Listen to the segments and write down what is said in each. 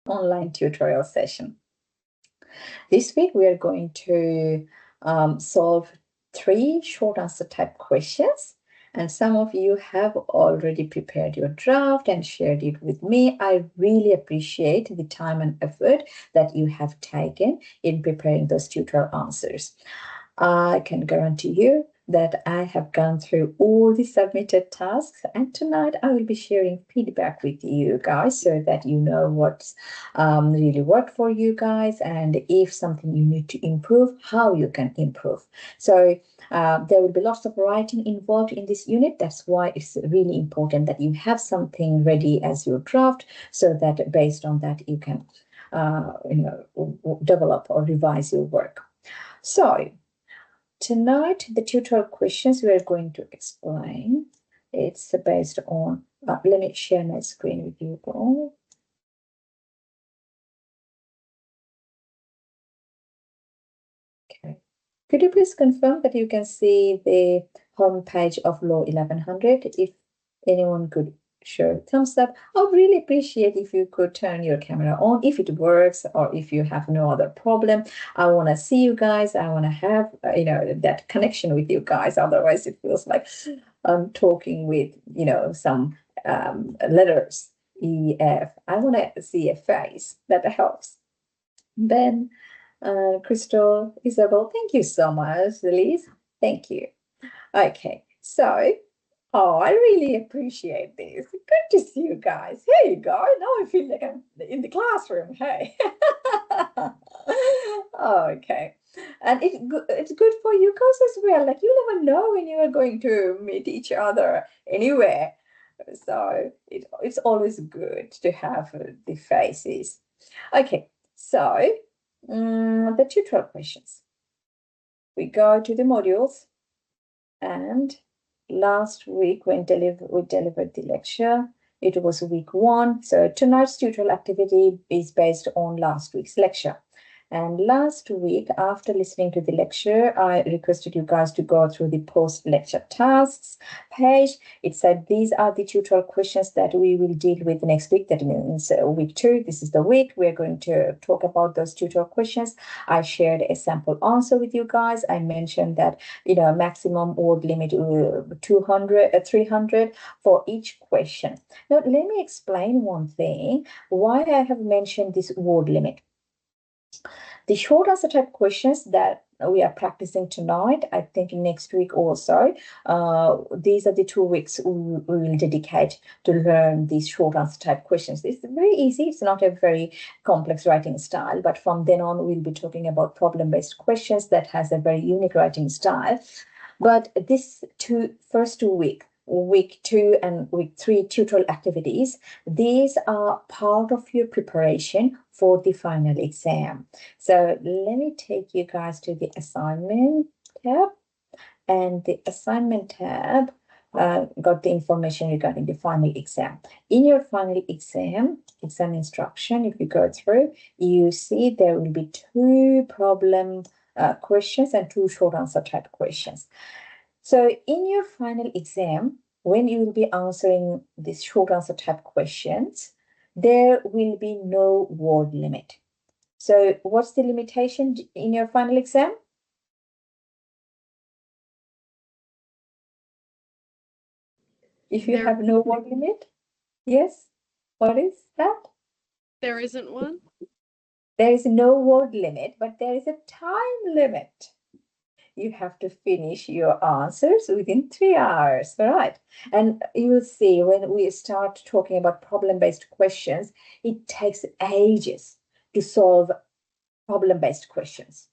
online tutorial session. This week we are going to solve 3 short answer type questions, and some of you have already prepared your draft and shared it with me. I really appreciate the time and effort that you have taken in preparing those tutorial answers. I can guarantee you that I have gone through all the submitted tasks, and tonight I will be sharing feedback with you guys so that you know what's really worked for you guys, and if something you need to improve, how you can improve. So there will be lots of writing involved in this unit. That's why it's really important that you have something ready as your draft, so that based on that you can develop or revise your work. So tonight, the tutorial questions we are going to explain, it's based on, let me share my screen with you all. Okay. Could you please confirm that you can see the home page of Law 1100? If anyone could show thumbs up, I would really appreciate if you could turn your camera on if it works, or if you have no other problem. I want to see you guys. I want to have that connection with you guys. Otherwise it feels like I'm talking with some letters, EF. I want to see a face. That helps. Ben, Crystal, Isabel, thank you so much. Elise, thank you. Okay, so, oh, I really appreciate this. Good to see you guys. Here you go. Now I feel like I'm in the classroom. Hey. Okay. And it's good for you guys as well. Like, you never know when you are going to meet each other anywhere. So it's always good to have the faces. Okay, so the tutorial questions. We go to the modules, and last week when we delivered the lecture, it was week 1. So tonight's tutorial activity is based on last week's lecture. And last week, after listening to the lecture, I requested you guys to go through the post-lecture tasks page. It said these are the tutorial questions that we will deal with next week. That means week 2. This is the week we're going to talk about those tutorial questions. I shared a sample answer with you guys. I mentioned that maximum word limit 300 for each question. Now, let me explain one thing why I have mentioned this word limit. The short answer type questions that we are practicing tonight, I think next week also, these are the 2 weeks we will dedicate to learn these short answer type questions. It's very easy. It's not a very complex writing style, but from then on, we'll be talking about problem-based questions that has a very unique writing style. But this first 2 weeks, week 2 and week 3 tutorial activities, these are part of your preparation for the final exam. So let me take you guys to the assignment tab, and the assignment tab got the information regarding the final exam. In your final exam instruction, if you go through, you see there will be 2 problem questions and 2 short answer type questions. So in your final exam, when you will be answering these short answer type questions, there will be no word limit. So what's the limitation in your final exam? If you have no word limit? Yes? What is that? There isn't one? There is no word limit, but there is a time limit. You have to finish your answers within 3 hours, right? And you will see when we start talking about problem-based questions, it takes ages to solve problem-based questions.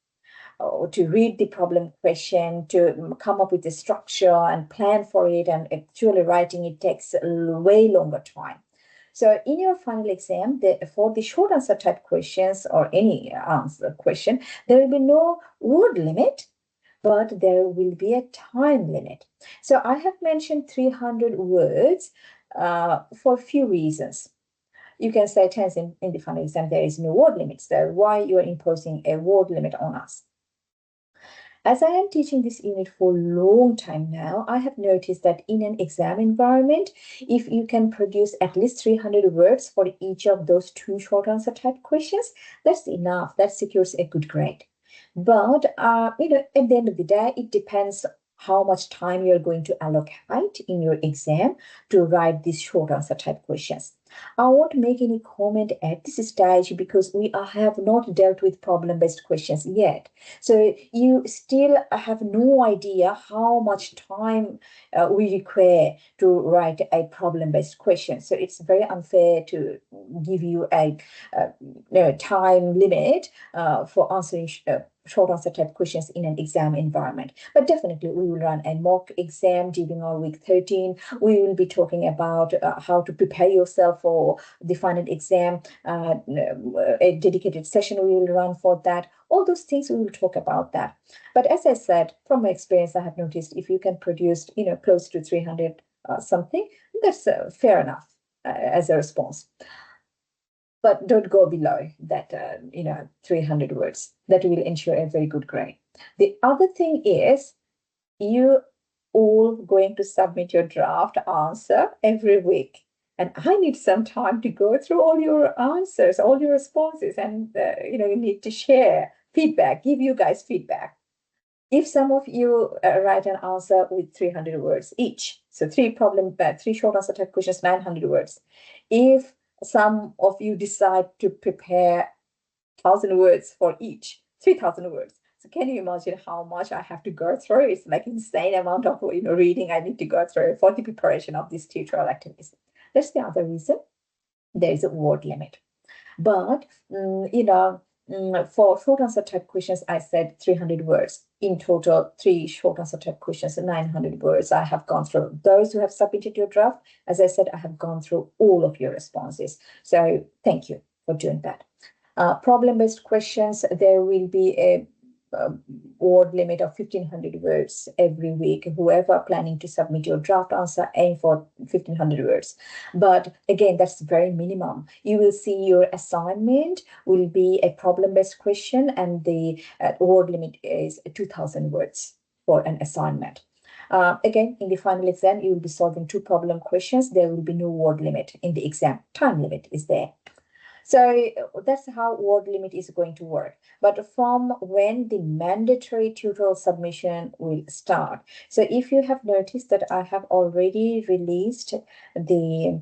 Or to read the problem question, to come up with the structure and plan for it, and actually writing it takes a way longer time. So in your final exam, for the short answer type questions or any answer question, there will be no word limit, but there will be a time limit. So I have mentioned 300 words for a few reasons. You can say, tense in the final exam, there is no word limit. So why you are imposing a word limit on us? As I am teaching this unit for a long time now, I have noticed that in an exam environment, if you can produce at least 300 words for each of those two short answer type questions, that's enough. That secures a good grade. But at the end of the day, it depends how much time you're going to allocate in your exam to write these short answer type questions. I won't make any comment at this stage because we have not dealt with problem-based questions yet. So you still have no idea how much time we require to write a problem-based question. So it's very unfair to give you a time limit for answering short answer type questions in an exam environment. But definitely we will run a mock exam during our week 13. We will be talking about how to prepare yourself for the final exam, a dedicated session we will run for that. All those things we will talk about that. But as I said, from my experience, I have noticed if you can produce, close to 300 something, that's fair enough as a response. But don't go below that, 300 words. That will ensure a very good grade. The other thing is you all going to submit your draft answer every week. And I need some time to go through all your answers, all your responses, and you need to share feedback, give you guys feedback. If some of you write an answer with 300 words each, so three short answer type questions, 900 words. If some of you decide to prepare 1,000 words for each, 3,000 words. So can you imagine how much I have to go through? It's like insane amount of reading I need to go through for the preparation of these tutorial activities. That's the other reason. There is a word limit. But for short answer type questions, I said 300 words. In total, 3 short answer type questions, 900 words. I have gone through those who have submitted your draft. As I said, I have gone through all of your responses. So thank you for doing that. Problem-based questions, there will be a word limit of 1,500 words every week. Whoever planning to submit your draft answer, aim for 1,500 words. But again, that's very minimum. You will see your assignment will be a problem-based question, and the word limit is 2,000 words for an assignment. Again, in the final exam, you will be solving 2 problem questions. There will be no word limit in the exam. Time limit is there. So that's how word limit is going to work. But from when the mandatory tutorial submission will start. So if you have noticed that I have already released the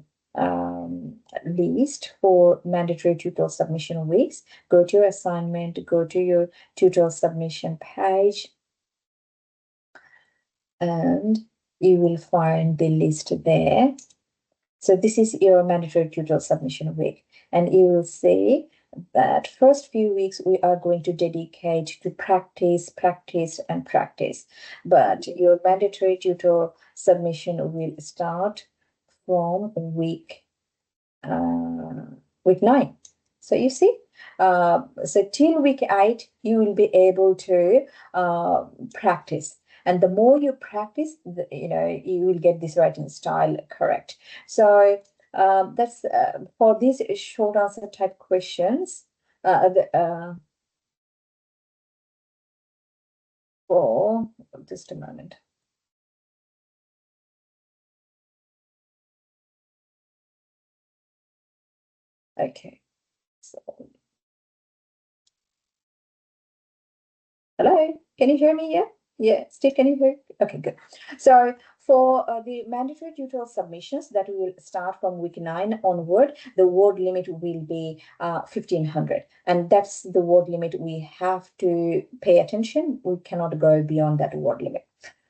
list for mandatory tutorial submission weeks, go to your assignment, go to your tutorial submission page, and you will find the list there. So this is your mandatory tutorial submission week. And you will see that first few weeks we are going to dedicate to practice, practice, and practice. But your mandatory tutorial submission will start from week 9. So you see, so till week 8, you will be able to practice. And the more you practice, you will get this writing style correct. So that's for these short answer type questions. For just a moment. Okay. So, hello, can you hear me? Yeah. Yeah, Steve, can you hear? Okay, good. So for the mandatory tutorial submissions that will start from week 9 onward, the word limit will be 1,500. And that's the word limit we have to pay attention. We cannot go beyond that word limit.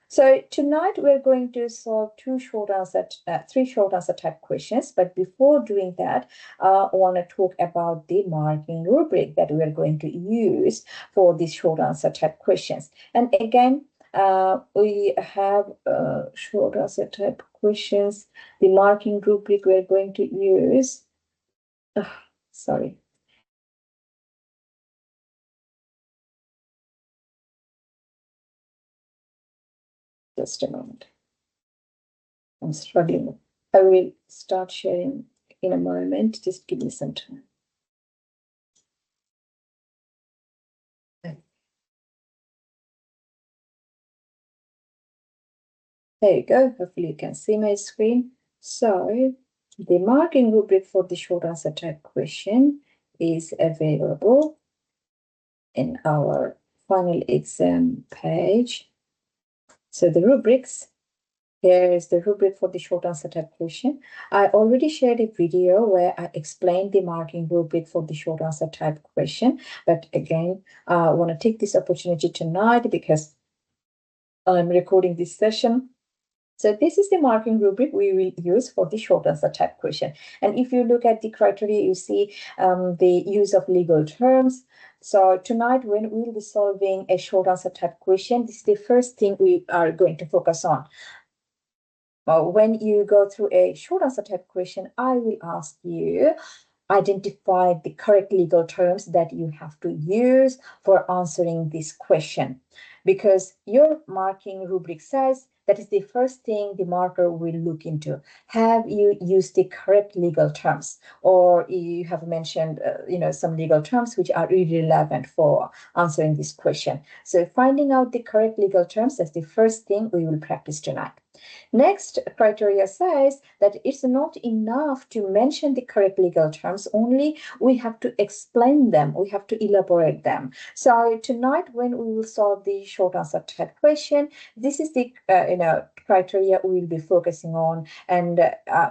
So tonight we're going to solve 3 short answer type questions. But before doing that, I want to talk about the marking rubric that we're going to use for these short answer type questions. And again, we have short answer type questions. The marking rubric we're going to use. Sorry. Just a moment. I'm struggling. I will start sharing in a moment. Just give me some time. There you go. Hopefully you can see my screen. So the marking rubric for the short answer type question is available in our final exam page. So the rubrics, here is the rubric for the short answer type question. I already shared a video where I explained the marking rubric for the short answer type question. But again, I want to take this opportunity tonight because I'm recording this session. So this is the marking rubric we will use for the short answer type question. And if you look at the criteria, you see the use of legal terms. So tonight, when we'll be solving a short answer type question, this is the first thing we are going to focus on. When you go through a short answer type question, I will ask you identify the correct legal terms that you have to use for answering this question. Because your marking rubric says that is the first thing the marker will look into. Have you used the correct legal terms? Or you have mentioned some legal terms which are irrelevant for answering this question. So finding out the correct legal terms, that's the first thing we will practice tonight. Next criteria says that it's not enough to mention the correct legal terms, only we have to explain them, we have to elaborate them. So tonight, when we will solve the short answer type question, this is the criteria we will be focusing on, and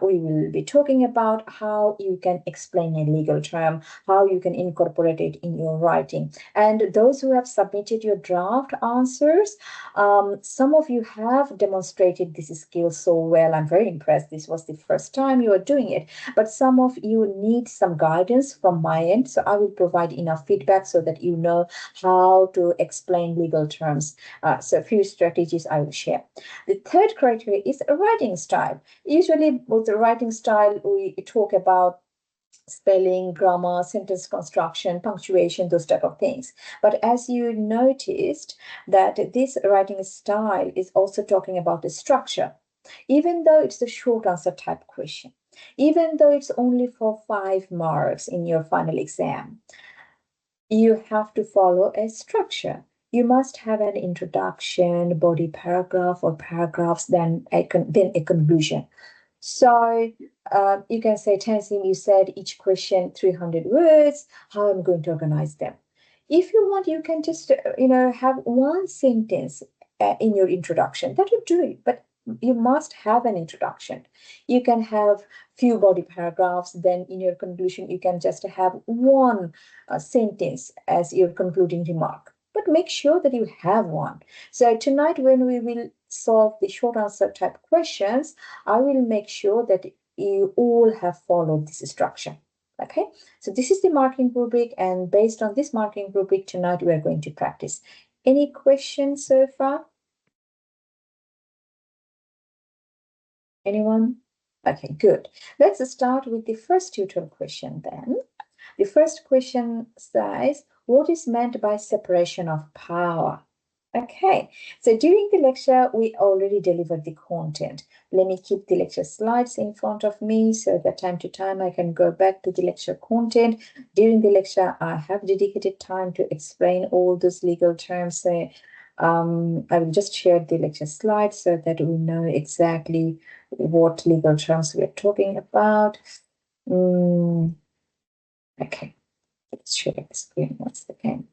we will be talking about how you can explain a legal term, how you can incorporate it in your writing. And those who have submitted your draft answers, some of you have demonstrated this skill so well. I'm very impressed. This was the first time you are doing it, but some of you need some guidance from my end. So I will provide enough feedback so that you know how to explain legal terms. So a few strategies I will share. The third criteria is a writing style. Usually with the writing style, we talk about spelling, grammar, sentence construction, punctuation, those type of things. But as you noticed that this writing style is also talking about the structure. Even though it's a short answer type question, even though it's only for 5 marks in your final exam, you have to follow a structure. You must have an introduction, body paragraph or paragraphs, then a conclusion. So you can say, Tanzim, you said each question 300 words. How am I going to organize them? If you want, you can just have one sentence in your introduction. That will do it. But you must have an introduction. You can have few body paragraphs. Then in your conclusion, you can just have one sentence as your concluding remark. But make sure that you have one. So tonight, when we will solve the short answer type questions, I will make sure that you all have followed this structure. Okay, so this is the marking rubric, and based on this marking rubric, tonight we are going to practice. Any questions so far? Anyone? Okay, good. Let's start with the first tutorial question then. The first question says, what is meant by separation of power? Okay, so during the lecture, we already delivered the content. Let me keep the lecture slides in front of me so that time to time I can go back to the lecture content. During the lecture, I have dedicated time to explain all those legal terms. So, I will just share the lecture slides so that we know exactly what legal terms we are talking about. Okay, let's share the screen once again.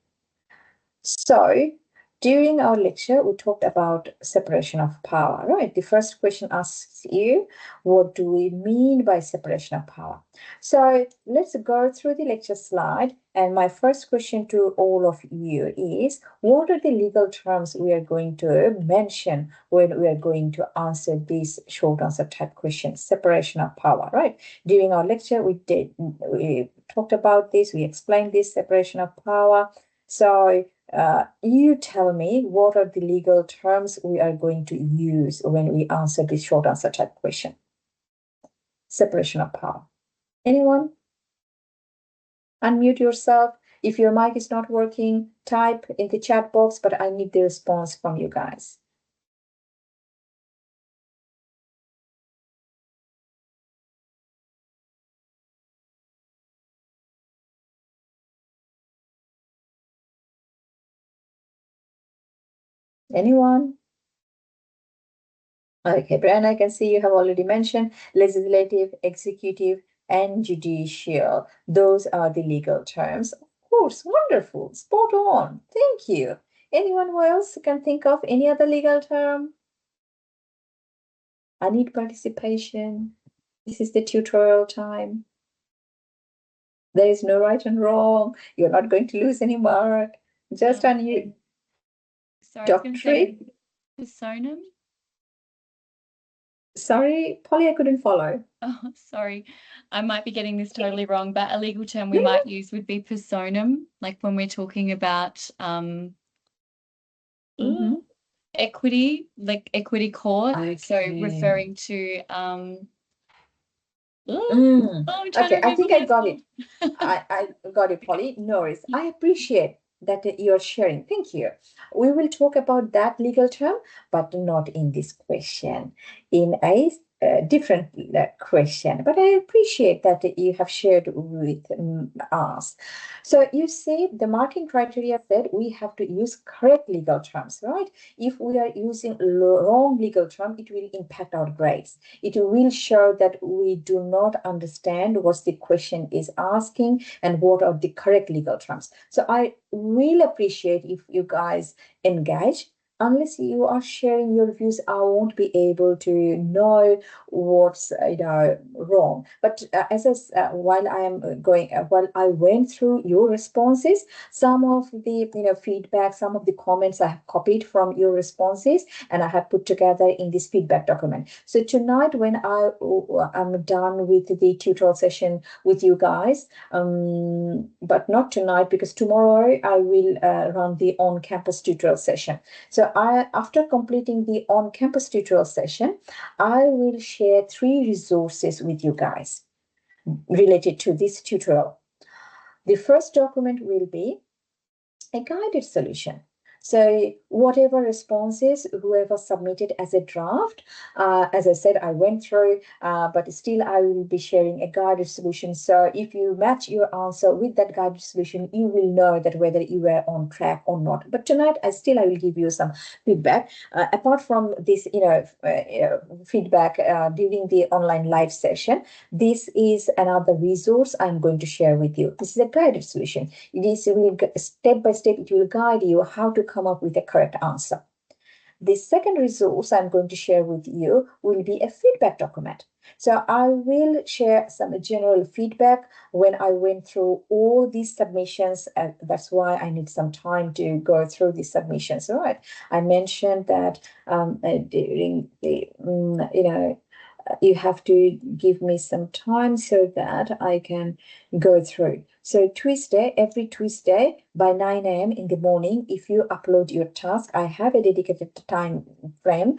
So, during our lecture, we talked about separation of power, right? The first question asks you, what do we mean by separation of power? So let's go through the lecture slide. And my first question to all of you is, what are the legal terms we are going to mention when we are going to answer this short answer type question, separation of power, right? During our lecture, we talked about this, we explained this separation of power. So you tell me what are the legal terms we are going to use when we answer this short answer type question. Separation of power. Anyone? Unmute yourself. If your mic is not working, type in the chat box, but I need the response from you guys. Anyone? Okay, Brian, I can see you have already mentioned legislative, executive, and judicial. Those are the legal terms. Of course, wonderful, spot on. Thank you. Anyone who else can think of any other legal term? I need participation. This is the tutorial time. There is no right and wrong. You're not going to lose any mark. Just on you. Sorry, I was going to say personam. Sorry, Polly, I couldn't follow. Oh, sorry. I might be getting this totally wrong, but a legal term we might use would be personam, like when we're talking about equity, like equity court. Okay. So referring to Okay, I think I got it. I got it, Polly. No worries. I appreciate that you're sharing. Thank you. We will talk about that legal term, but not in this question, in a different question. But I appreciate that you have shared with us. So you say the marking criteria said we have to use correct legal terms, right? If we are using wrong legal term, it will impact our grades. It will show that we do not understand what the question is asking and what are the correct legal terms. So I really appreciate if you guys engage. Unless you are sharing your views, I won't be able to know what's wrong. But while I went through your responses, some of the feedback, some of the comments I have copied from your responses, and I have put together in this feedback document. So tonight, when I'm done with the tutorial session with you guys, but not tonight because tomorrow I will run the on-campus tutorial session. So after completing the on-campus tutorial session, I will share 3 resources with you guys related to this tutorial. The first document will be a guided solution. So whatever responses whoever submitted as a draft, as I said, I went through, but still I will be sharing a guided solution. So if you match your answer with that guided solution, you will know that whether you were on track or not. But tonight, I will give you some feedback. Apart from this, feedback during the online live session, this is another resource I'm going to share with you. This is a guided solution. It is step by step, it will guide you how to come up with a correct answer. The second resource I'm going to share with you will be a feedback document. So I will share some general feedback when I went through all these submissions. That's why I need some time to go through these submissions. All right. I mentioned that during the, you have to give me some time so that I can go through. So Tuesday, every Tuesday by 9 a.m. in the morning, if you upload your task, I have a dedicated time frame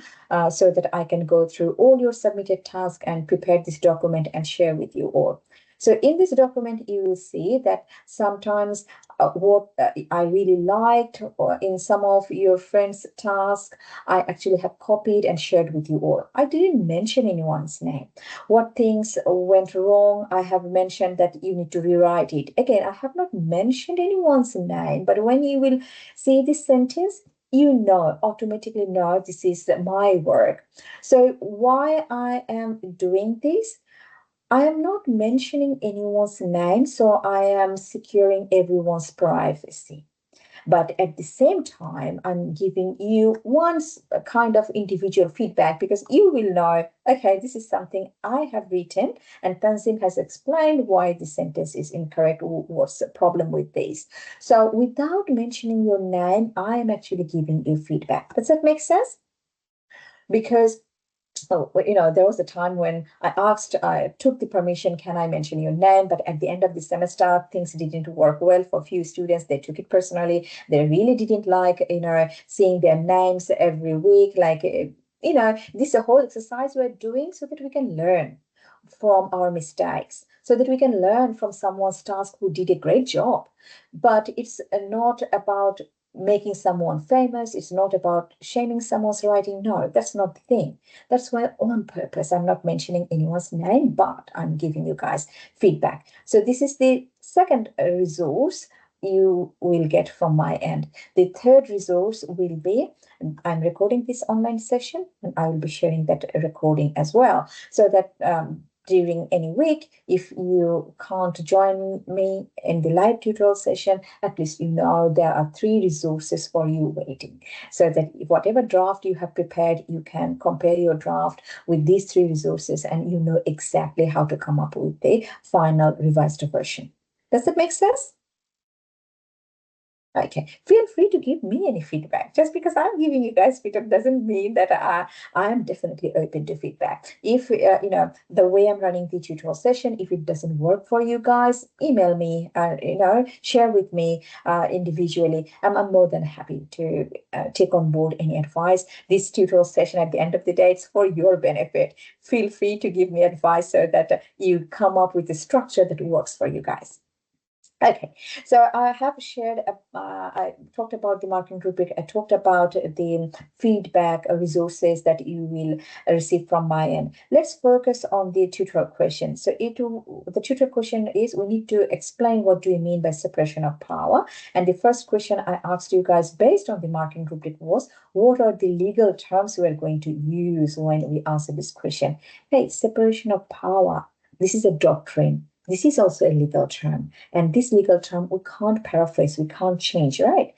so that I can go through all your submitted tasks and prepare this document and share with you all. So in this document, you will see that sometimes what I really liked or in some of your friends' tasks, I actually have copied and shared with you all. I didn't mention anyone's name. What things went wrong, I have mentioned that you need to rewrite it. Again, I have not mentioned anyone's name, but when you will see this sentence, you automatically know this is my work. So why I am doing this? I am not mentioning anyone's name, so I am securing everyone's privacy. But at the same time, I'm giving you one kind of individual feedback because you will know, okay, this is something I have written and Tanzim has explained why the sentence is incorrect, what's the problem with this. So without mentioning your name, I am actually giving you feedback. Does that make sense? Because there was a time when I took the permission, can I mention your name? But at the end of the semester, things didn't work well for a few students. They took it personally. They really didn't like, seeing their names every week. This is a whole exercise we're doing so that we can learn from our mistakes, so that we can learn from someone's task who did a great job. But it's not about making someone famous. It's not about shaming someone's writing. No, that's not the thing. That's why on purpose, I'm not mentioning anyone's name, but I'm giving you guys feedback. So this is the second resource you will get from my end. The third resource will be, I'm recording this online session and I will be sharing that recording as well, so that during any week, if you can't join me in the live tutorial session, at least you know there are 3 resources for you waiting, so that whatever draft you have prepared, you can compare your draft with these 3 resources and you know exactly how to come up with the final revised version. Does that make sense? Okay, feel free to give me any feedback. Just because I'm giving you guys feedback doesn't mean that I am definitely open to feedback. If you know, the way I'm running the tutorial session, if it doesn't work for you guys, email me, you know, share with me individually. I'm more than happy to take on board any advice. This tutorial session, at the end of the day, it's for your benefit. Feel free to give me advice so that you come up with a structure that works for you guys. Okay, so I have shared, I talked about the marking rubric, I talked about the feedback resources that you will receive from my end. Let's focus on the tutorial question. So the tutorial question is, we need to explain what do you mean by separation of power. And the first question I asked you guys based on the marking rubric was, what are the legal terms we are going to use when we answer this question? Hey, separation of power, this is a doctrine. This is also a legal term, and this legal term we can't paraphrase, we can't change, right?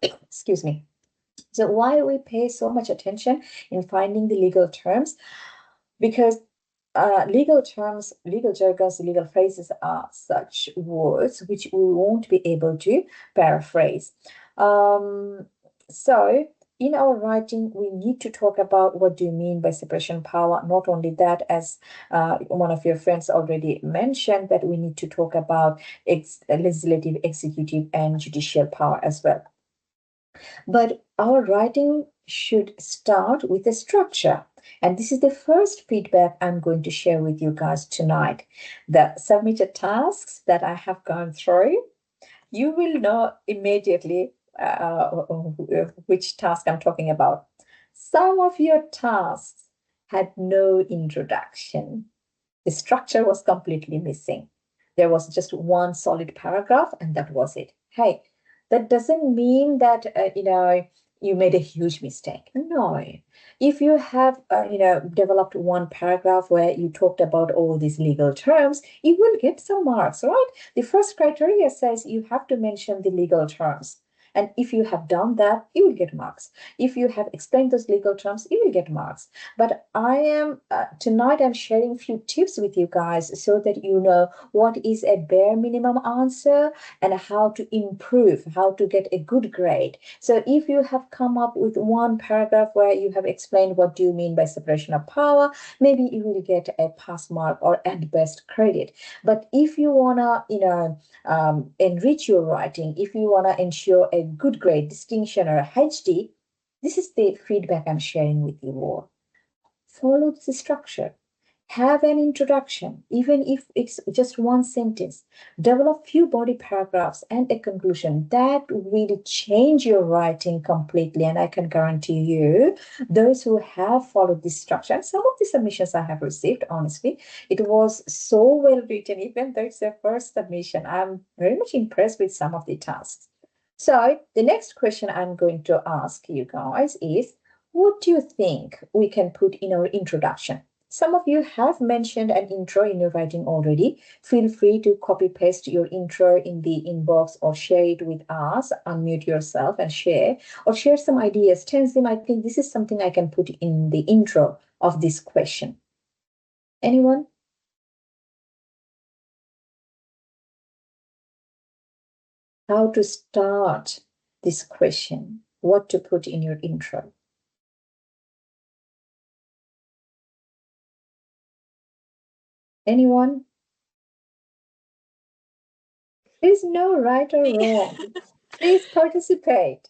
Excuse me. So why do we pay so much attention in finding the legal terms? Because legal terms, legal jargons, legal phrases are such words which we won't be able to paraphrase. So in our writing, we need to talk about what do you mean by separation power. Not only that, as one of your friends already mentioned, that we need to talk about legislative, executive, and judicial power as well. But our writing should start with a structure. And this is the first feedback I'm going to share with you guys tonight. The submitted tasks that I have gone through, you will know immediately which task I'm talking about. Some of your tasks had no introduction. The structure was completely missing. There was just one solid paragraph and that was it. Hey, that doesn't mean that, you know, you made a huge mistake. No. If you have, you know, developed one paragraph where you talked about all these legal terms, you will get some marks, right? The first criteria says you have to mention the legal terms. And if you have done that, you will get marks. If you have explained those legal terms, you will get marks. But I am, tonight I'm sharing a few tips with you guys so that you know what is a bare minimum answer and how to improve, how to get a good grade. So if you have come up with one paragraph where you have explained what do you mean by separation of power, maybe you will get a pass mark or at best credit. But if you wanna, you know, enrich your writing, if you wanna ensure a good grade, distinction, or a HD, this is the feedback I'm sharing with you all. Follow the structure. Have an introduction, even if it's just one sentence. Develop few body paragraphs and a conclusion. That will change your writing completely. And I can guarantee you, those who have followed this structure, and some of the submissions I have received, honestly, it was so well written, even though it's their first submission. I'm very much impressed with some of the tasks. So the next question I'm going to ask you guys is, what do you think we can put in our introduction? Some of you have mentioned an intro in your writing already. Feel free to copy paste your intro in the inbox or share it with us. Unmute yourself and share, or share some ideas. Tenzin, I think this is something I can put in the intro of this question. Anyone? How to start this question? What to put in your intro? Anyone? There's no right or wrong. Please participate.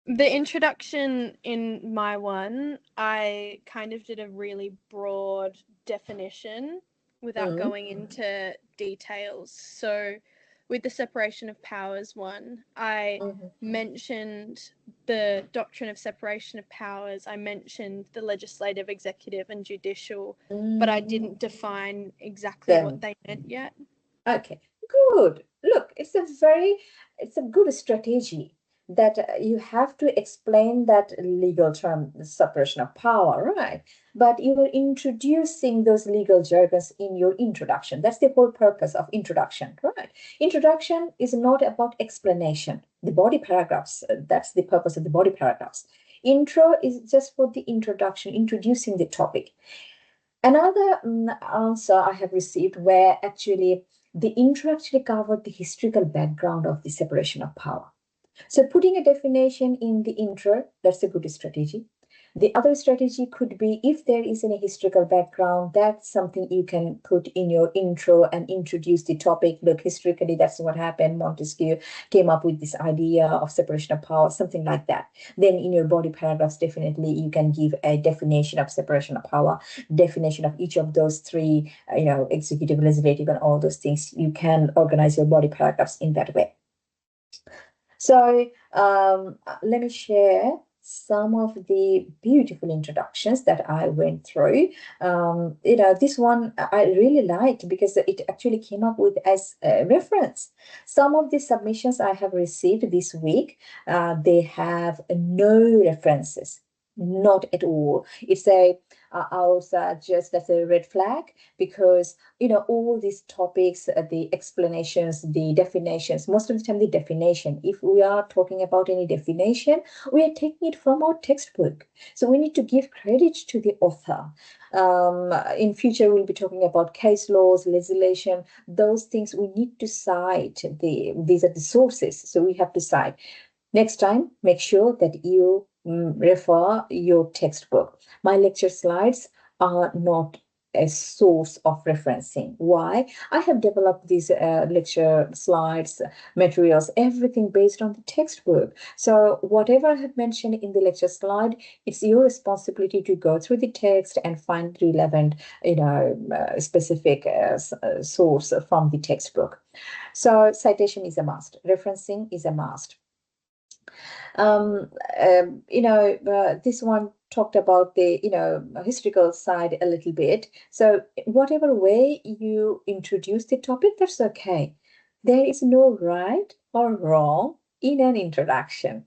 The introduction in my one, I kind of did a really broad definition without going into details. So with the separation of powers one, I mentioned the doctrine of separation of powers. I mentioned the legislative, executive, and judicial, but I didn't define exactly what they meant yet. Okay, good. look, it's a good strategy that you have to explain that legal term, separation of power, right? But you are introducing those legal jargons in your introduction. That's the whole purpose of introduction, right? Introduction is not about explanation. The body paragraphs, that's the purpose of the body paragraphs. Intro is just for the introduction, introducing the topic. Another answer I have received where actually the intro actually covered the historical background of the separation of power. So putting a definition in the intro, that's a good strategy. The other strategy could be if there is any historical background, that's something you can put in your intro and introduce the topic. Look, historically, that's what happened. Montesquieu came up with this idea of separation of power, something like that. Then in your body paragraphs, definitely you can give a definition of separation of power, definition of each of those three, executive, legislative, and all those things. You can organize your body paragraphs in that way. So let me share some of the beautiful introductions that I went through. This one I really liked because it actually came up with as a reference. Some of the submissions I have received this week, they have no references. Not at all. It's I'll suggest that's a red flag because all these topics, the explanations, the definitions, most of the time the definition, if we are talking about any definition, we are taking it from our textbook. So we need to give credit to the author. In future, we'll be talking about case laws, legislation, those things we need to cite. These are the sources, so we have to cite. Next time, make sure that you refer your textbook. My lecture slides are not a source of referencing. Why? I have developed these lecture slides, materials, everything based on the textbook. So whatever I have mentioned in the lecture slide, it's your responsibility to go through the text and find relevant, specific source from the textbook. So citation is a must. Referencing is a must. This one talked about the historical side a little bit. So whatever way you introduce the topic, that's okay. There is no right or wrong in an introduction.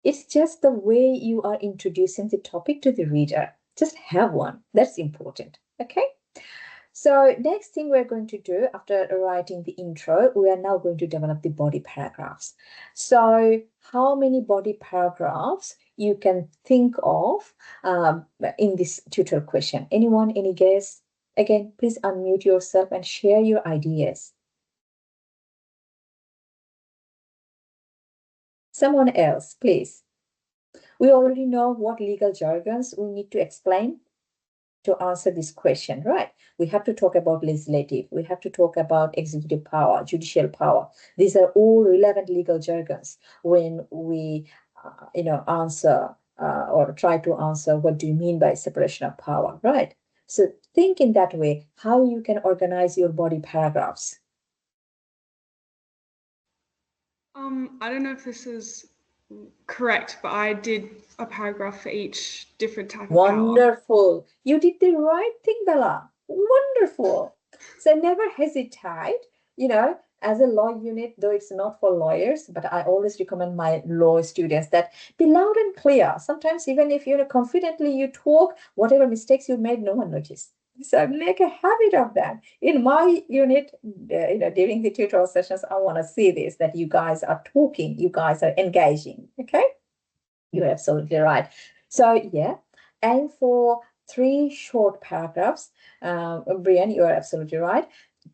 It's just the way you are introducing the topic to the reader. Just have one. That's important. Okay. So next thing we're going to do after writing the intro, we are now going to develop the body paragraphs. So how many body paragraphs you can think of in this tutorial question? Anyone, any guess? Again, please unmute yourself and share your ideas. Someone else, please. We already know what legal jargons we need to explain to answer this question, right? We have to talk about legislative. We have to talk about executive power, judicial power. These are all relevant legal jargons when we, answer or try to answer what do you mean by separation of power, right? So think in that way, how you can organize your body paragraphs. I don't know if this is correct, but I did a paragraph for each different type of Wonderful. power. You did the right thing, Bella. Wonderful. So never hesitate, as a law unit, though it's not for lawyers, but I always recommend my law students that be loud and clear. Sometimes even if confidently you talk, whatever mistakes you made, no one notices. So make a habit of that. In my unit, during the tutorial sessions, I want to see this, that you guys are talking, you guys are engaging, okay? You're absolutely right. So yeah, aim for 3 short paragraphs. Brian, you are absolutely right,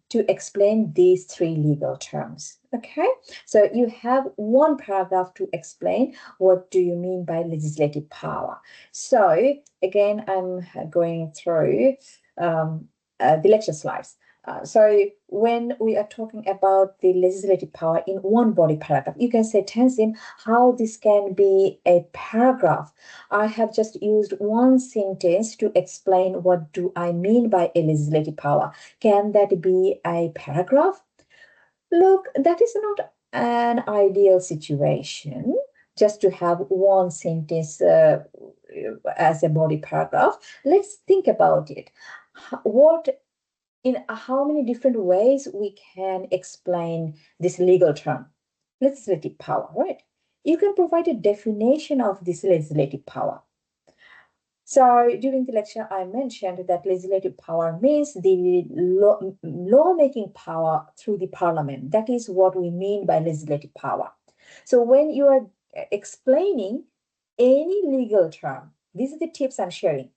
to explain these 3 legal terms, okay? So you have 1 paragraph to explain what do you mean by legislative power. So again, I'm going through the lecture slides. So when we are talking about the legislative power in 1 body paragraph, you can say, Tanzim, how this can be a paragraph. I have just used 1 sentence to explain what do I mean by a legislative power. Can that be a paragraph? Look, that is not an ideal situation, just to have 1 sentence as a body paragraph. Let's think about it. What in how many different ways we can explain this legal term, legislative power, right? You can provide a definition of this legislative power. So during the lecture, I mentioned that legislative power means the lawmaking power through the parliament. That is what we mean by legislative power. So when you are explaining any legal term, these are the tips I'm sharing.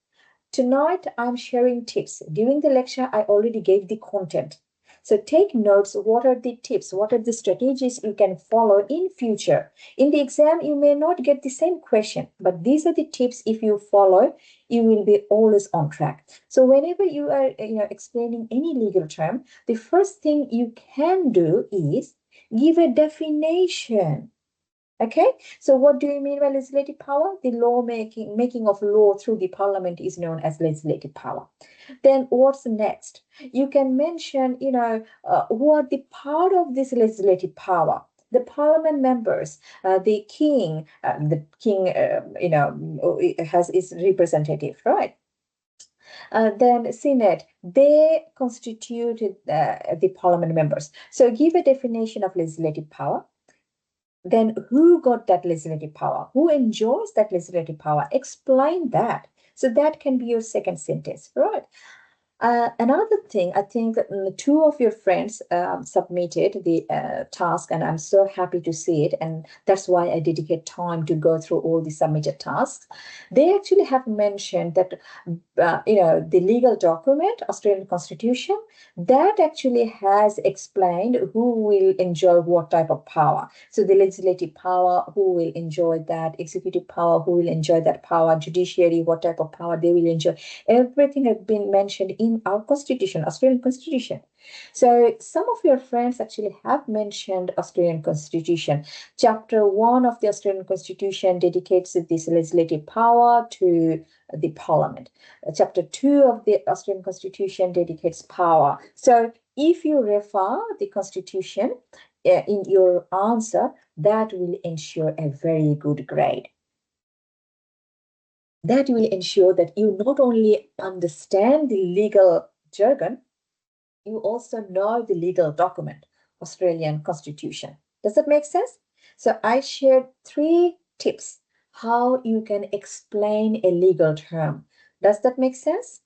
Tonight, I'm sharing tips. During the lecture, I already gave the content. So take notes. What are the tips? What are the strategies you can follow in future? In the exam, you may not get the same question, but these are the tips. If you follow, you will be always on track. So whenever you are explaining any legal term, the first thing you can do is give a definition. Okay, so what do you mean by legislative power? The making of law through the parliament is known as legislative power. Then what's next? You can mention, who are the part of this legislative power? The parliament members, the king, has its representative, right? Then Senate, they constituted the parliament members. So give a definition of legislative power. Then who got that legislative power? Who enjoys that legislative power? Explain that. So that can be your second sentence, right? Another thing, I think two of your friends submitted the task, and I'm so happy to see it. And that's why I dedicate time to go through all the submitted tasks. They actually have mentioned that, the legal document, Australian Constitution, that actually has explained who will enjoy what type of power. So the legislative power, who will enjoy that, executive power, who will enjoy that power, judiciary, what type of power they will enjoy. Everything has been mentioned in our Constitution, Australian Constitution. So some of your friends actually have mentioned Australian Constitution. Chapter 1 of the Australian Constitution dedicates this legislative power to the Parliament. Chapter 2 of the Australian Constitution dedicates power. So if you refer the Constitution in your answer, that will ensure a very good grade. That will ensure that you not only understand the legal jargon, you also know the legal document, Australian Constitution. Does that make sense? So I shared 3 tips how you can explain a legal term. Does that make sense?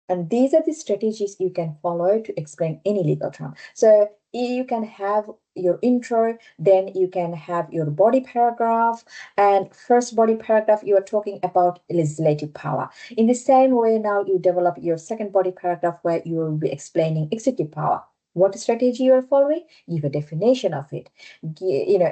And these are the strategies you can follow to explain any legal term. So you can have your intro, then you can have your body paragraph, and first body paragraph, you are talking about legislative power. In the same way, now you develop your second body paragraph where you will be explaining executive power. What strategy you are following? Give a definition of it.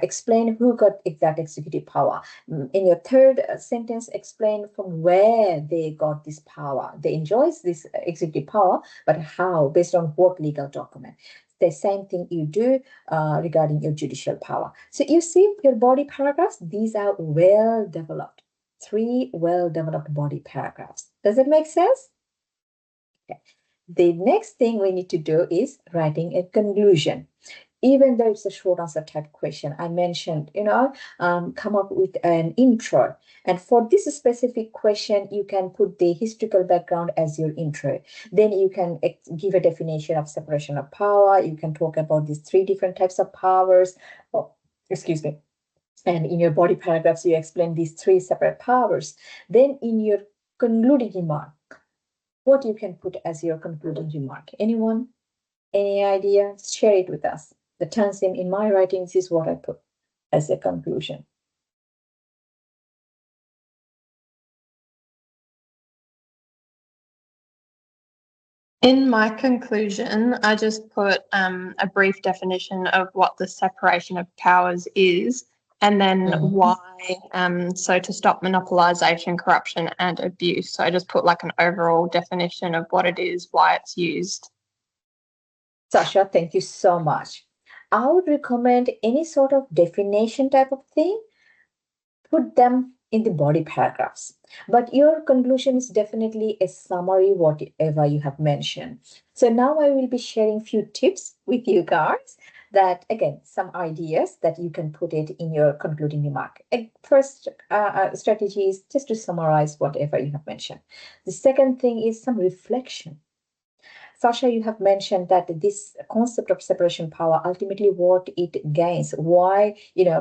Explain who got that executive power. In your third sentence, explain from where they got this power. They enjoy this executive power, but how? Based on what legal document? The same thing you do regarding your judicial power. So you see your body paragraphs, these are well developed. 3 well-developed body paragraphs. Does it make sense? Okay. The next thing we need to do is writing a conclusion. Even though it's a short answer type question, I mentioned, come up with an intro. And for this specific question, you can put the historical background as your intro. Then you can give a definition of separation of power. You can talk about these 3 different types of powers. Oh, excuse me. And in your body paragraphs, you explain these 3 separate powers. Then in your concluding remark, what you can put as your concluding remark? Anyone? Any idea? Share it with us. The Tansim in my writings is what I put as a conclusion. In my conclusion, I just put a brief definition of what the separation of powers is, and then why, so to stop monopolization, corruption, and abuse. So I just put like an overall definition of what it is, why it's used. Sasha, thank you so much. I would recommend any sort of definition type of thing, put them in the body paragraphs. But your conclusion is definitely a summary, whatever you have mentioned. So now I will be sharing few tips with you guys. that, again, some ideas that you can put it in your concluding remark. First strategy is just to summarize whatever you have mentioned. The second thing is some reflection. Sasha, you have mentioned that this concept of separation power, ultimately what it gains, why,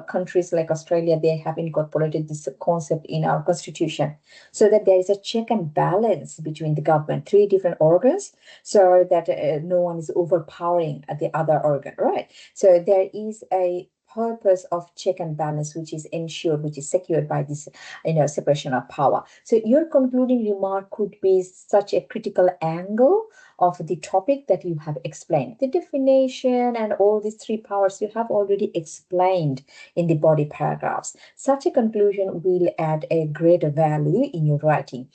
countries like Australia, they have incorporated this concept in our constitution, so that there is a check and balance between the government, 3 different organs, so that no one is overpowering the other organ, right? So there is a purpose of check and balance, which is ensured, which is secured by this, separation of power. So your concluding remark could be such a critical angle of the topic that you have explained. The definition and all these 3 powers you have already explained in the body paragraphs. Such a conclusion will add a great value in your writing.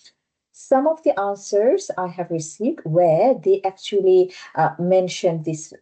Some of the answers I have received where they actually mentioned this,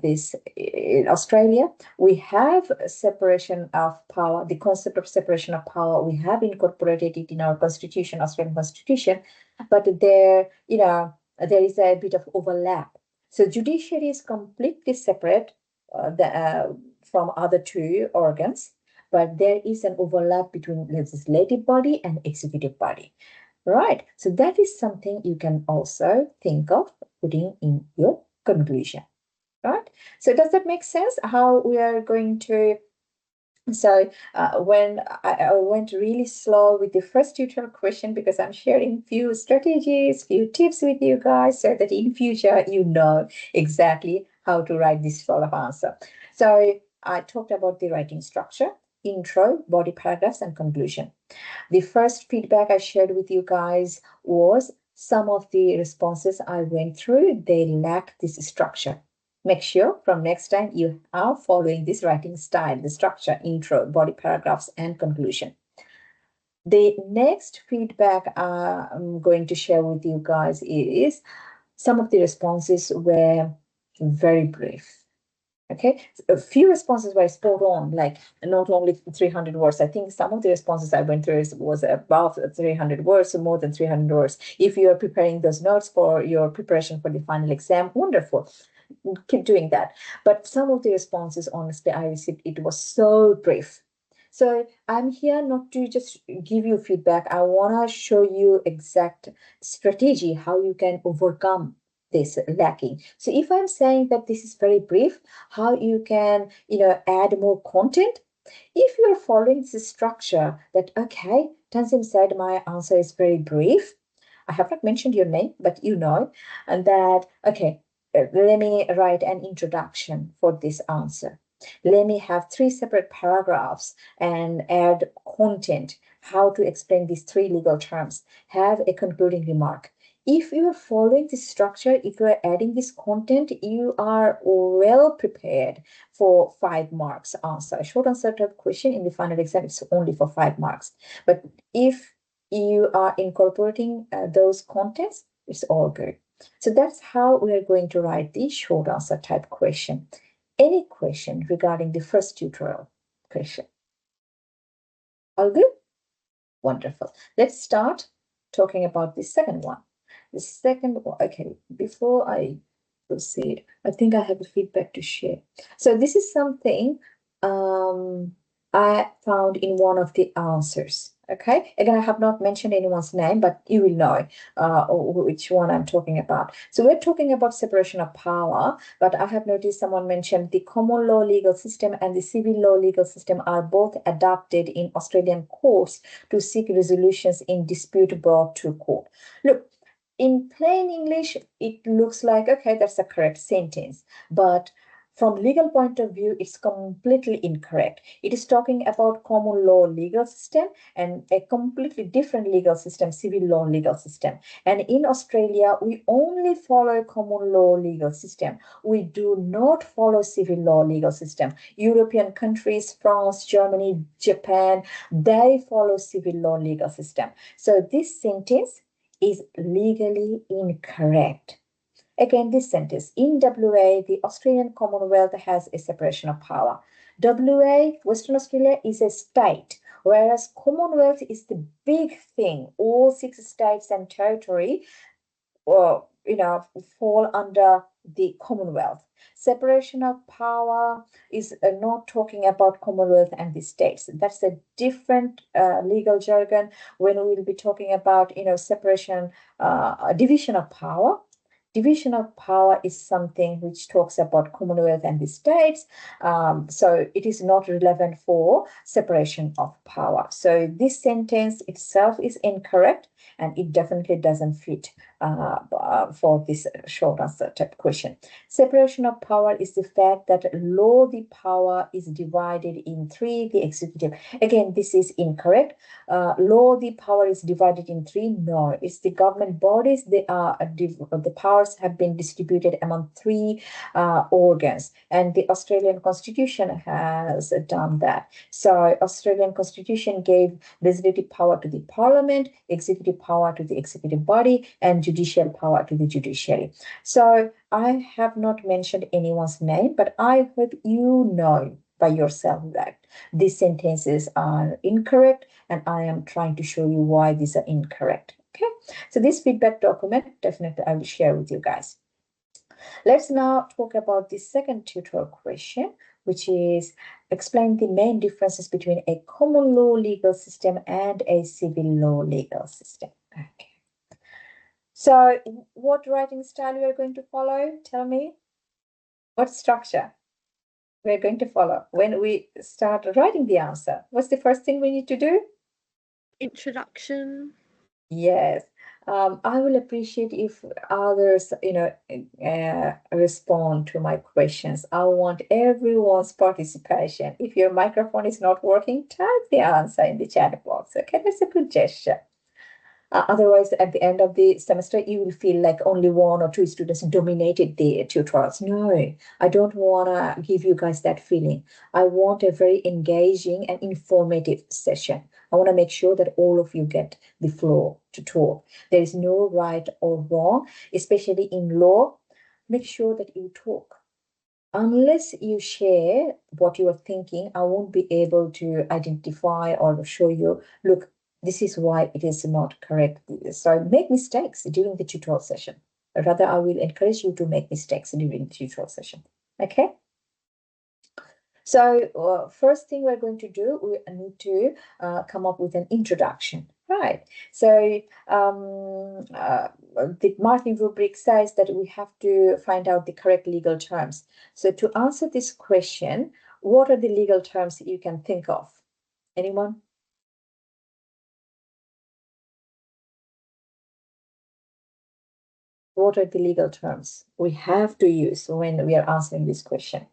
this in Australia, we have separation of power, the concept of separation of power, we have incorporated it in our constitution, Australian constitution, but there, there is a bit of overlap. So judiciary is completely separate from other 2 organs, but there is an overlap between legislative body and executive body, right? So that is something you can also think of putting in your conclusion, right? So does that make sense how we are going to? So when I went really slow with the first tutorial question, because I'm sharing few strategies, few tips with you guys, so that in future you know exactly how to write this sort of answer. So I talked about the writing structure, intro, body paragraphs, and conclusion. The first feedback I shared with you guys was some of the responses I went through, they lack this structure. Make sure from next time you are following this writing style, the structure, intro, body paragraphs, and conclusion. The next feedback I'm going to share with you guys is some of the responses were very brief. Okay, a few responses were spot on, like not only 300 words. I think some of the responses I went through was above 300 words, so more than 300 words. If you are preparing those notes for your preparation for the final exam, wonderful. Keep doing that. But some of the responses, honestly, I received, it was so brief. So I'm here not to just give you feedback. I want to show you exact strategy, how you can overcome this lacking. So if I'm saying that this is very brief, how you can, add more content. If you're following this structure that, okay, Tanzim said my answer is very brief. I have not mentioned your name, but and that, okay, let me write an introduction for this answer. Let me have 3 separate paragraphs and add content, how to explain these 3 legal terms, have a concluding remark. If you are following this structure, if you are adding this content, you are well prepared for 5 marks answer. A short answer type question in the final exam is only for 5 marks. But if you are incorporating those contents, it's all good. So that's how we are going to write the short answer type question. Any question regarding the first tutorial question? All good? Wonderful. Let's start talking about the second one. The second one, okay, before I proceed, I think I have a feedback to share. So this is something I found in one of the answers. Okay, again, I have not mentioned anyone's name, but you will know which one I'm talking about. So we're talking about separation of power, but I have noticed someone mentioned the common law legal system and the civil law legal system are both adopted in Australian courts to seek resolutions in dispute brought to court. Look, in plain English, it looks like, okay, that's a correct sentence, but from legal point of view, it's completely incorrect. It is talking about common law legal system and a completely different legal system, civil law legal system. And in Australia, we only follow common law legal system. We do not follow civil law legal system. European countries, France, Germany, Japan, they follow civil law legal system. So this sentence is legally incorrect. Again, this sentence, in WA, the Australian Commonwealth has a separation of power. WA, Western Australia, is a state, whereas Commonwealth is the big thing. All 6 states and territory, fall under the Commonwealth. Separation of power is not talking about Commonwealth and the states. That's a different legal jargon when we will be talking about, separation, division of power. Division of power is something which talks about Commonwealth and the states. So it is not relevant for separation of power. So this sentence itself is incorrect, and it definitely doesn't fit for this short answer type question. Separation of power is the fact that law, the power is divided in three, the executive. Again, this is incorrect. Law, the power is divided in three. No, it's the government bodies. They are the powers have been distributed among three organs, and the Australian Constitution has done that. So Australian Constitution gave legislative power to the Parliament, executive power to the executive body, and judicial power to the judiciary. So I have not mentioned anyone's name, but I hope you know by yourself that these sentences are incorrect, and I am trying to show you why these are incorrect. Okay, so this feedback document, definitely I will share with you guys. Let's now talk about the second tutorial question, which is explain the main differences between a common law legal system and a civil law legal system. Okay. So what writing style we are going to follow? Tell me. What structure we're going to follow when we start writing the answer? What's the first thing we need to do? Introduction. Yes. I will appreciate if others, respond to my questions. I want everyone's participation. If your microphone is not working, type the answer in the chat box. Okay, that's a good gesture. Otherwise, at the end of the semester, you will feel like only one or two students dominated the tutorials. No, I don't want to give you guys that feeling. I want a very engaging and informative session. I want to make sure that all of you get the floor to talk. There is no right or wrong, especially in law. Make sure that you talk. Unless you share what you are thinking, I won't be able to identify or show you, look, this is why it is not correct. So make mistakes during the tutorial session. Rather, I will encourage you to make mistakes during the tutorial session. Okay? So first thing we're going to do, we need to come up with an introduction. Right. So the Martin rubric says that we have to find out the correct legal terms. So to answer this question, what are the legal terms you can think of? Anyone? What are the legal terms we have to use when we are answering this question?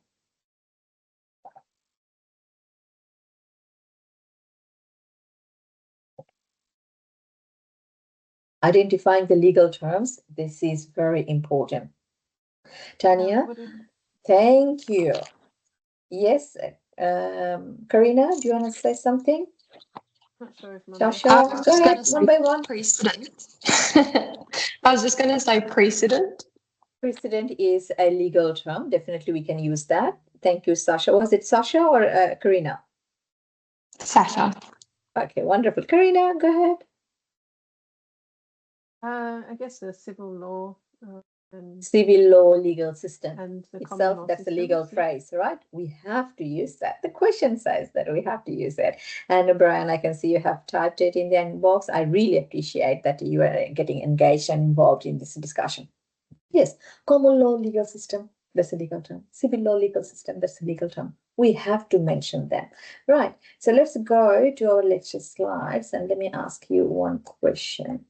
Identifying the legal terms, this is very important. Tanya, thank you. Yes, Karina, do you want to say something? Not sure if Sasha, go ahead, one by one. Precedent. I was just going to say precedent. Precedent is a legal term. Definitely we can use that. Thank you, Sasha. Was it Sasha or Karina? Sasha. Okay, wonderful. Karina, go ahead. I guess the civil law and Civil law legal system the common itself, law that's a legal systems, yeah. phrase, right? We have to use that. The question says that we have to use it. And Brian, I can see you have typed it in the inbox. I really appreciate that you are getting engaged and involved in this discussion. Yes, common law legal system, that's a legal term. Civil law legal system, that's a legal term. We have to mention them. Right, so let's go to our lecture slides and let me ask you one question.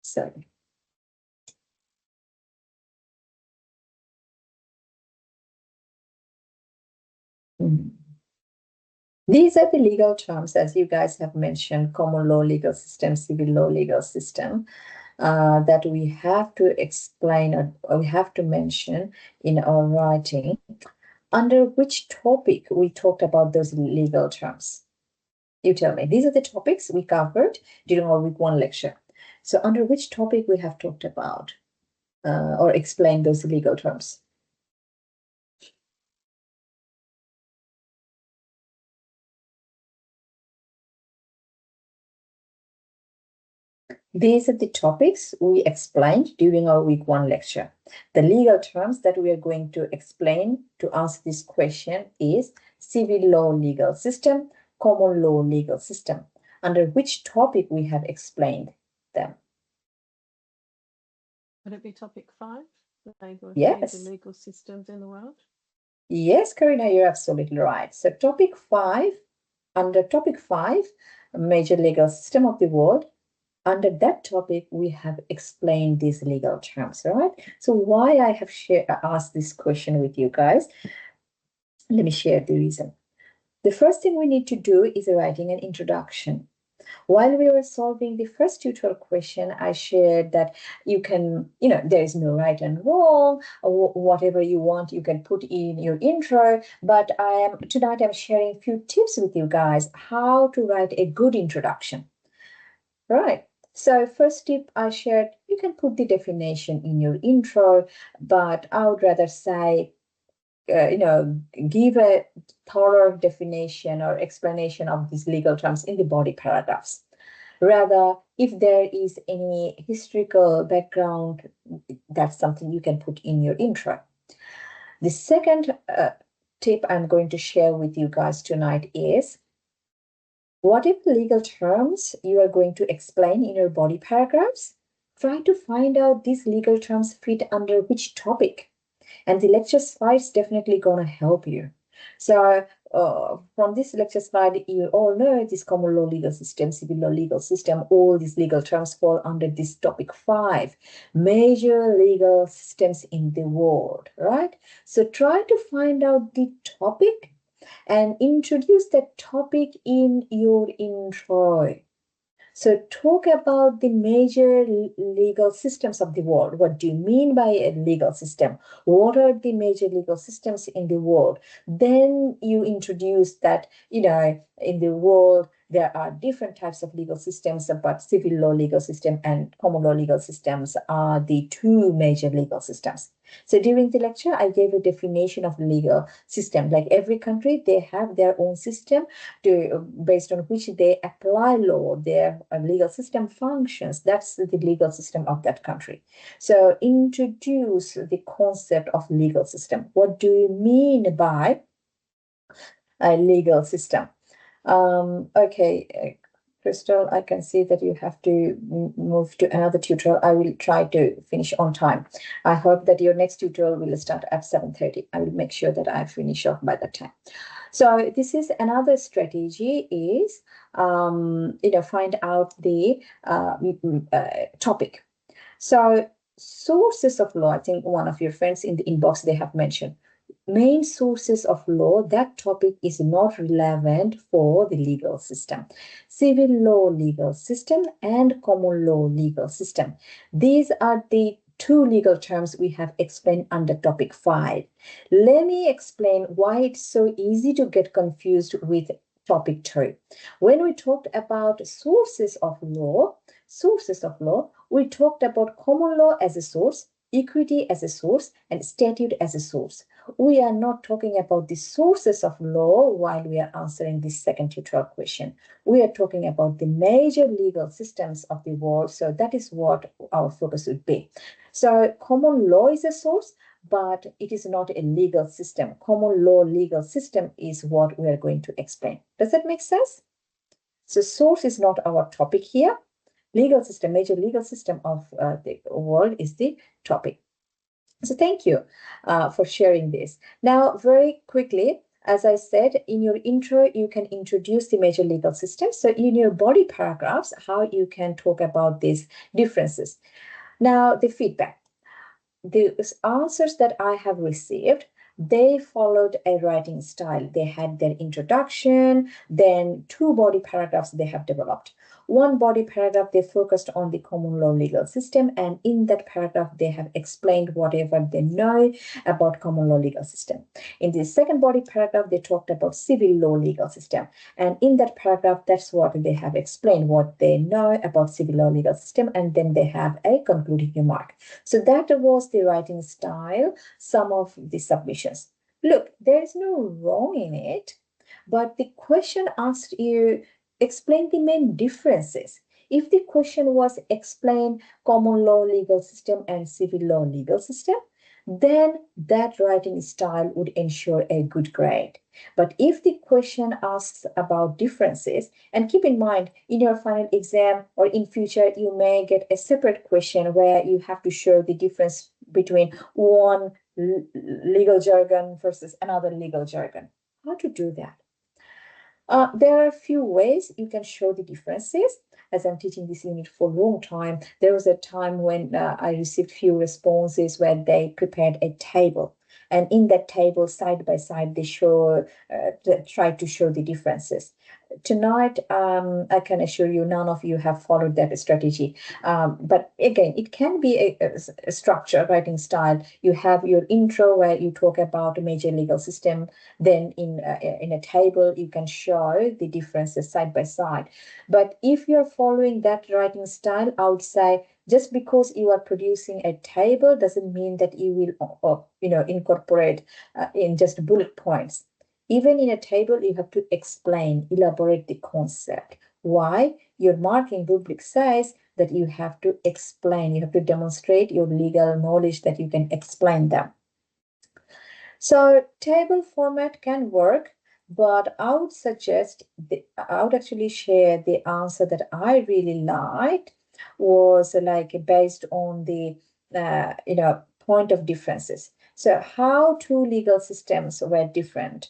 Sorry. These are the legal terms, as you guys have mentioned, common law legal system, civil law legal system, that we have to explain or we have to mention in our writing. Under which topic we talked about those legal terms? You tell me. These are the topics we covered during our week 1 lecture. So under which topic we have talked about or explained those legal terms? These are the topics we explained during our week 1 lecture. The legal terms that we are going to explain to answer this question is civil law legal system, common law legal system. Under which topic we have explained them? Would it be topic 5? Yes. Major legal systems in the world? Yes, Karina, you're absolutely right. So topic 5, under topic 5, major legal system of the world, under that topic, we have explained these legal terms, right? So why I have asked this question with you guys, let me share the reason. The first thing we need to do is writing an introduction. While we were solving the first tutorial question, I shared that you can, there is no right and wrong, or whatever you want, you can put in your intro. But tonight I'm sharing a few tips with you guys how to write a good introduction. Right. So first tip I shared, you can put the definition in your intro, but I would rather say, give a thorough definition or explanation of these legal terms in the body paragraphs. Rather, if there is any historical background, that's something you can put in your intro. The second tip I'm going to share with you guys tonight is, whatever legal terms you are going to explain in your body paragraphs, try to find out these legal terms fit under which topic. And the lecture slide is definitely going to help you. So from this lecture slide, you all know this common law legal system, civil law legal system, all these legal terms fall under this topic 5, major legal systems in the world, right? So try to find out the topic and introduce that topic in your intro. So talk about the major legal systems of the world. What do you mean by a legal system? What are the major legal systems in the world? Then you introduce that, in the world, there are different types of legal systems, but civil law legal system and common law legal systems are the 2 major legal systems. So during the lecture, I gave a definition of legal system. Like every country, they have their own system based on which they apply law, their legal system functions. That's the legal system of that country. So introduce the concept of legal system. What do you mean by a legal system? Okay, Crystal, I can see that you have to move to another tutorial. I will try to finish on time. I hope that your next tutorial will start at 7:30. I will make sure that I finish off by that time. So this is another strategy is, find out the topic. So sources of law, I think one of your friends in the inbox, they have mentioned. Main sources of law, that topic is not relevant for the legal system. Civil law legal system and common law legal system. These are the 2 legal terms we have explained under topic 5. Let me explain why it's so easy to get confused with topic 2. When we talked about sources of law, we talked about common law as a source, equity as a source, and statute as a source. We are not talking about the sources of law while we are answering this second tutorial question. We are talking about the major legal systems of the world. So that is what our focus would be. So common law is a source, but it is not a legal system. Common law legal system is what we are going to explain. Does that make sense? So source is not our topic here. Legal system, major legal system of the world is the topic. So thank you for sharing this. Now, very quickly, as I said, in your intro, you can introduce the major legal systems. So in your body paragraphs, how you can talk about these differences. Now, the feedback. The answers that I have received, they followed a writing style. They had their introduction, then 2 body paragraphs they have developed. One body paragraph, they focused on the common law legal system, and in that paragraph, they have explained whatever they know about common law legal system. In the second body paragraph, they talked about civil law legal system, and in that paragraph, that's what they have explained, what they know about civil law legal system, and then they have a concluding remark. So that was the writing style, some of the submissions. Look, there is no wrong in it, but the question asked you, explain the main differences. If the question was explain common law legal system and civil law legal system, then that writing style would ensure a good grade. But if the question asks about differences, and keep in mind in your final exam or in future, you may get a separate question where you have to show the difference between one legal jargon versus another legal jargon. How to do that? There are a few ways you can show the differences. As I'm teaching this unit for a long time, there was a time when I received few responses where they prepared a table. And in that table, side by side, they tried to show the differences. Tonight, I can assure you, none of you have followed that strategy. But again, it can be a structure, writing style. You have your intro where you talk about a major legal system. Then in a table, you can show the differences side by side. But if you're following that writing style, I would say just because you are producing a table doesn't mean that you will, incorporate in just bullet points. Even in a table, you have to explain, elaborate the concept. Why? Your marking rubric says that you have to explain, you have to demonstrate your legal knowledge that you can explain them. So table format can work, but I would suggest, I would actually share the answer that I really liked was like based on the, point of differences. So how two legal systems were different.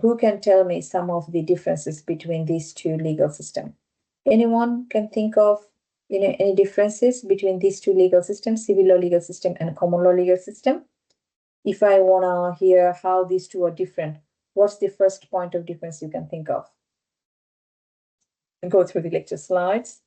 Who can tell me some of the differences between these two legal systems? Anyone can think of any differences between these two legal systems, civil law legal system and common law legal system? If I want to hear how these two are different, what's the first point of difference you can think of? And go through the lecture slides.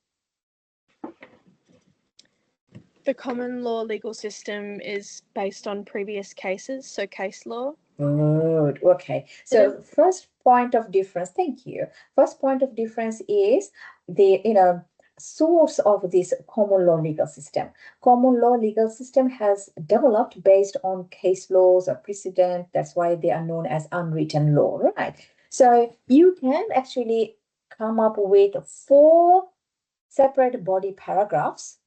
The common law legal system is based on previous cases, so case law. Good. Okay. So first point of difference, thank you. First point of difference is the source of this common law legal system. Common law legal system has developed based on case laws or precedent. That's why they are known as unwritten law, right? So you can actually come up with 4 separate body paragraphs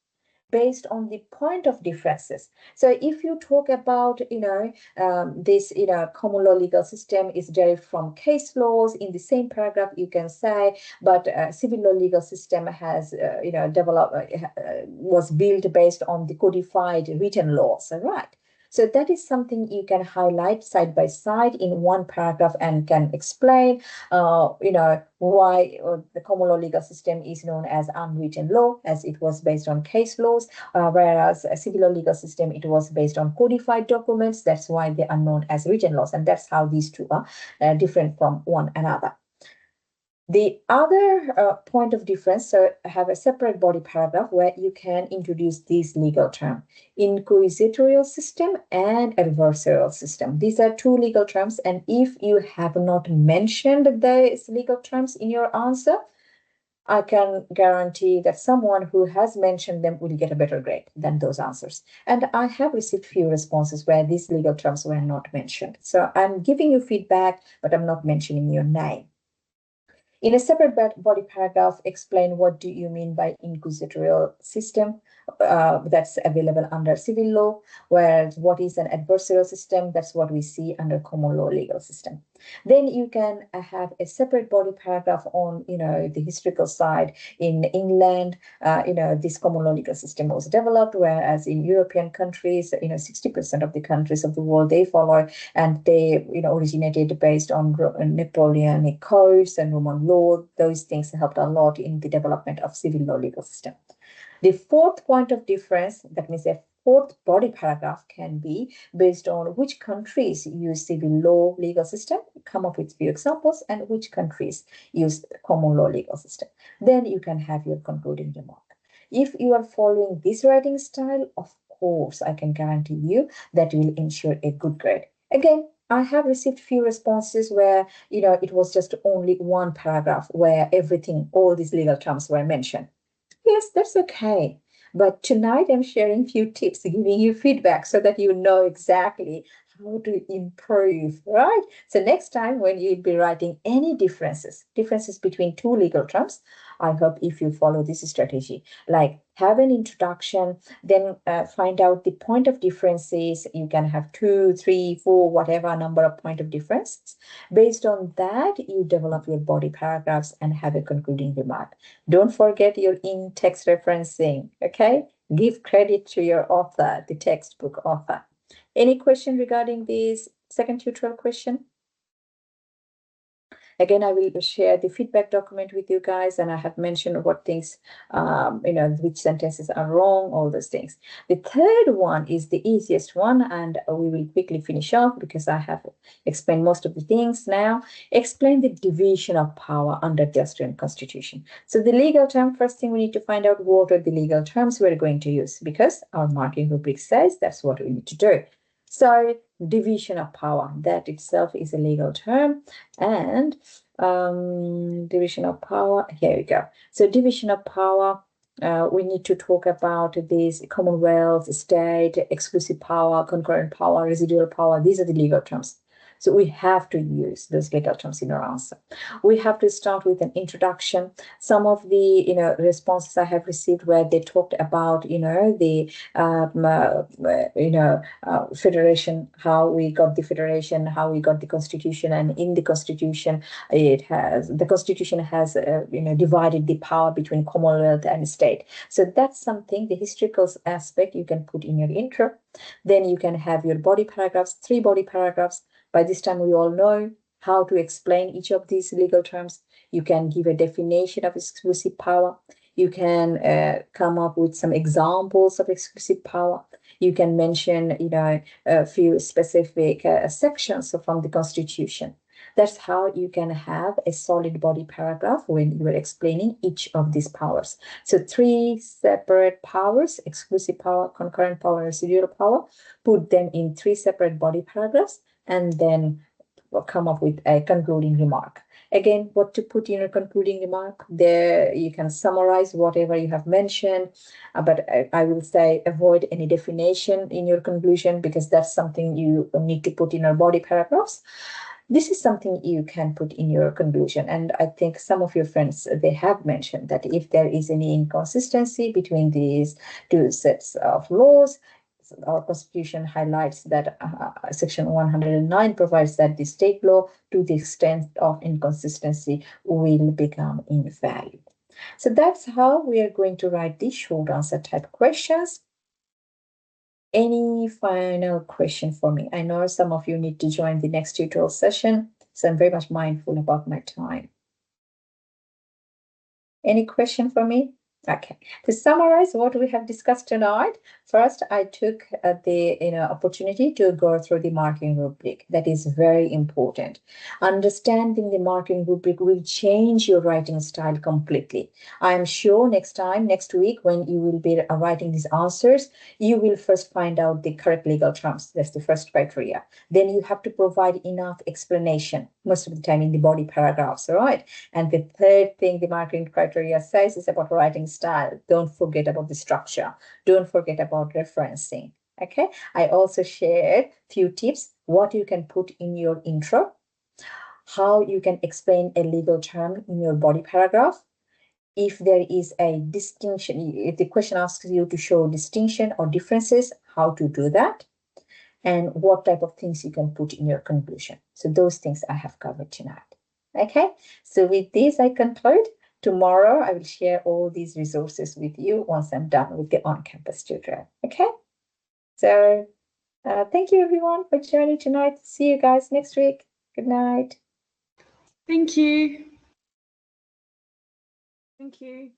based on the point of differences. So if you talk about, this, common law legal system is derived from case laws, in the same paragraph, you can say, but civil law legal system has, developed, was built based on the codified written laws, right? So that is something you can highlight side by side in one paragraph and can explain, why the common law legal system is known as unwritten law, as it was based on case laws, whereas a civil law legal system, it was based on codified documents. That's why they are known as written laws. And that's how these two are different from one another. The other point of difference, so I have a separate body paragraph where you can introduce these legal terms: inquisitorial system and adversarial system. These are 2 legal terms, and if you have not mentioned these legal terms in your answer, I can guarantee that someone who has mentioned them will get a better grade than those answers. And I have received few responses where these legal terms were not mentioned. So I'm giving you feedback, but I'm not mentioning your name. In a separate body paragraph, explain what do you mean by inquisitorial system that's available under civil law, whereas what is an adversarial system, that's what we see under common law legal system. Then you can have a separate body paragraph on, the historical side. In England, this common law legal system was developed, whereas in European countries, 60% of the countries of the world, they follow, and they, originated based on Napoleonic codes and Roman law. Those things helped a lot in the development of civil law legal system. The 4th point of difference, that means a 4th body paragraph, can be based on which countries use civil law legal system, come up with few examples, and which countries use common law legal system. Then you can have your concluding remark. If you are following this writing style, of course, I can guarantee you that will ensure a good grade. Again, I have received few responses where, it was just only one paragraph where all these legal terms were mentioned. Yes, that's okay. But tonight I'm sharing few tips, giving you feedback so that you know exactly how to improve, right? So next time when you'll be writing any differences between two legal terms, I hope if you follow this strategy, like have an introduction, then find out the point of differences. You can have 2, 3, 4, whatever number of point of differences. Based on that, you develop your body paragraphs and have a concluding remark. Don't forget your in-text referencing, okay? Give credit to your author, the textbook author. Any question regarding this second tutorial question? Again, I will share the feedback document with you guys, and I have mentioned what things, which sentences are wrong, all those things. The third one is the easiest one, and we will quickly finish off because I have explained most of the things now. Explain the division of power under the Australian Constitution. So the legal term, first thing we need to find out what are the legal terms we're going to use, because our marking rubric says that's what we need to do. So division of power, that itself is a legal term, and division of power, here we go. So division of power, we need to talk about this Commonwealth, state, exclusive power, concurrent power, residual power. These are the legal terms. So we have to use those legal terms in our answer. We have to start with an introduction. Some of the responses I have received where they talked about the federation, how we got the federation, how we got the constitution, and in the constitution the constitution has divided the power between Commonwealth and state. So that's something, the historical aspect you can put in your intro. Then you can have your body paragraphs, 3 body paragraphs. By this time, we all know how to explain each of these legal terms. You can give a definition of exclusive power. You can come up with some examples of exclusive power. You can mention, a few specific sections from the Constitution. That's how you can have a solid body paragraph when you are explaining each of these powers. So 3 separate powers: exclusive power, concurrent power, residual power. Put them in 3 separate body paragraphs, and then come up with a concluding remark. Again, what to put in a concluding remark? There you can summarize whatever you have mentioned, but I will say avoid any definition in your conclusion, because that's something you need to put in your body paragraphs. This is something you can put in your conclusion, and I think some of your friends, they have mentioned that if there is any inconsistency between these 2 sets of laws, our Constitution highlights that Section 109 provides that the state law, to the extent of inconsistency, will become invalid. So that's how we are going to write these short answer type questions. Any final question for me? I know some of you need to join the next tutorial session, so I'm very much mindful about my time. Any question for me? Okay, to summarize what we have discussed tonight, first I took the opportunity to go through the marking rubric. That is very important. Understanding the marking rubric will change your writing style completely. I am sure next week, when you will be writing these answers, you will first find out the correct legal terms. That's the first criteria. Then you have to provide enough explanation, most of the time in the body paragraphs, all right? And the third thing the marking criteria says is about writing style. Don't forget about the structure. Don't forget about referencing. Okay. I also shared few tips, what you can put in your intro, how you can explain a legal term in your body paragraph. If there is a distinction, if the question asks you to show distinction or differences, how to do that, and what type of things you can put in your conclusion. So those things I have covered tonight. Okay. So with this, I conclude. Tomorrow, I will share all these resources with you once I'm done with the on-campus tutorial. Okay? So, thank you everyone for joining tonight. See you guys next week. Good night. Thank you. Thank you.